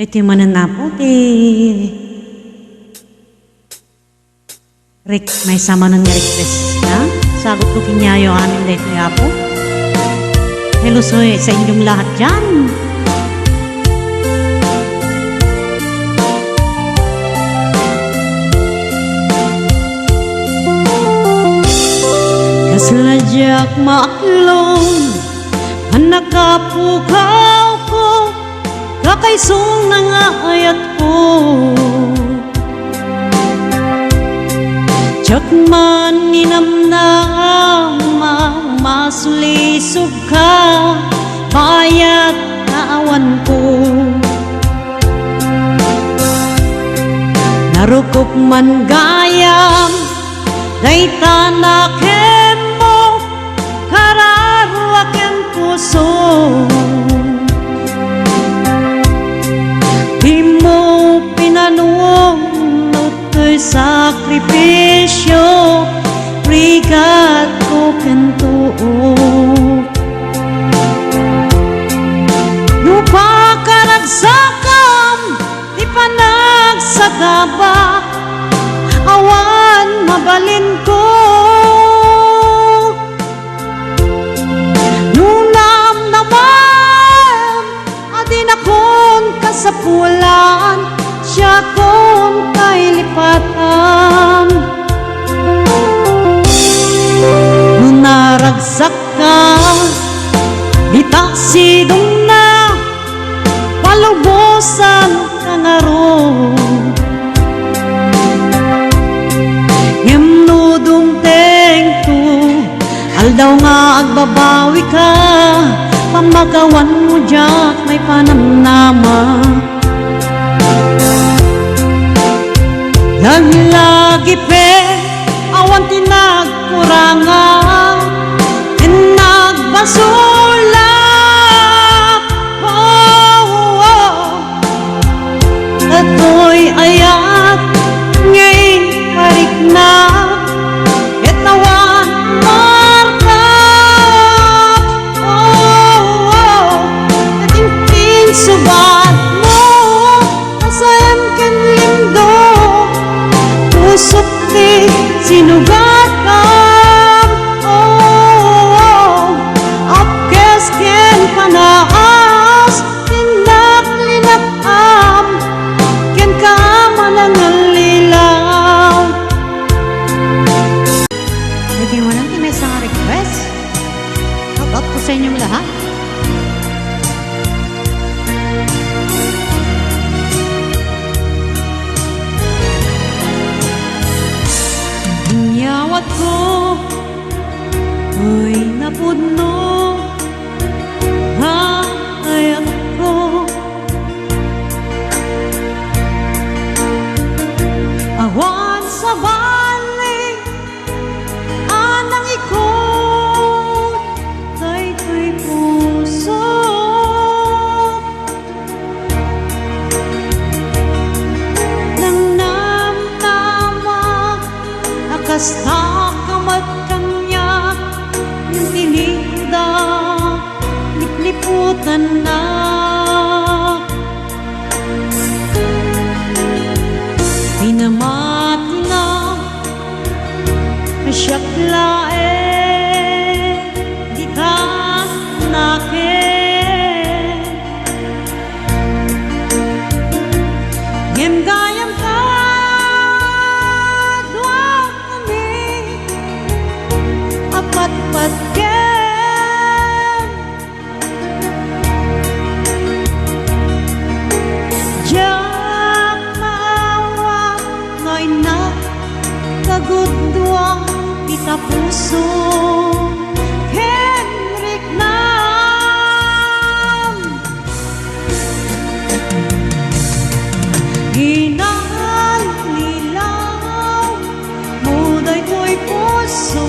Ito yung mananapo, may sama ng request na. Sagot ko kinyayo amin dito yapo. Hello sa inyong lahat dyan. Kasladyak maaklong hanakapukaw ko kakaisong na nga ayat ko. Tsak man ninamnam masulisog ka bayat naawan ko. Narukop man gayam dayta nakem mo kararuakem puso. Di mo pinanong nutoy sakripisyo rigat ko kentuo. Nupa karagsakam di panagsagaba awan mabalin ko. Nunam naman adin akon kasapulan siya kon kay lipatan. Nunaragsak ka bitasidong na palubosan kangaro. Aldaw nga agbabawi ka pamagawan mo jak may panamnama. Naglagi pe awan tinagkuranga nagbasula. Ato'y ayat ngayon parik na etawan subat mo asayam ken lindo pusok ti sinugat kam. Apkes ken panaas tinaklinak am ken kamalang alilaw. Lagi mo lang may isang request. Shout out po sa inyong lahat. Nyawat ko ay napudno hayat ko. Awan sa balik anang ikot daytoy puso. Nang namnama kasta kamat kanya yung tinikda lipliputan na. Pinamati na siyak lae di ka nakin ngem gayam ka pat ken jak maawa ngoy na kagudwa kita puso ken riknam ginal nilaw muday ko'y puso.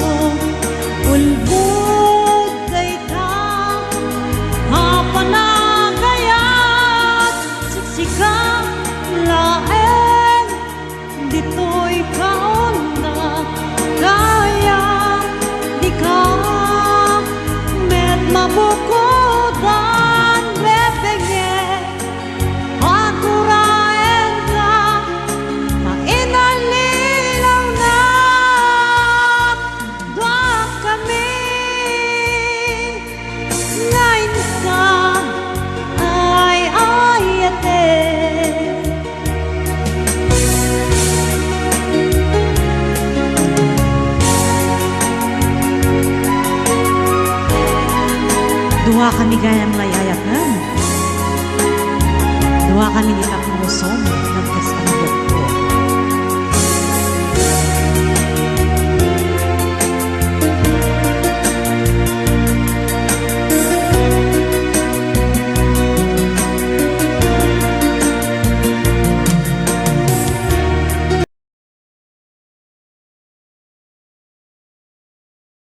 Ulbog dayta hapanagayat siksika laeng dito'y kaon na kaya di ka met mabukudan bebege ako Dua kami gayam layayakan. Dua kami di tapong usom.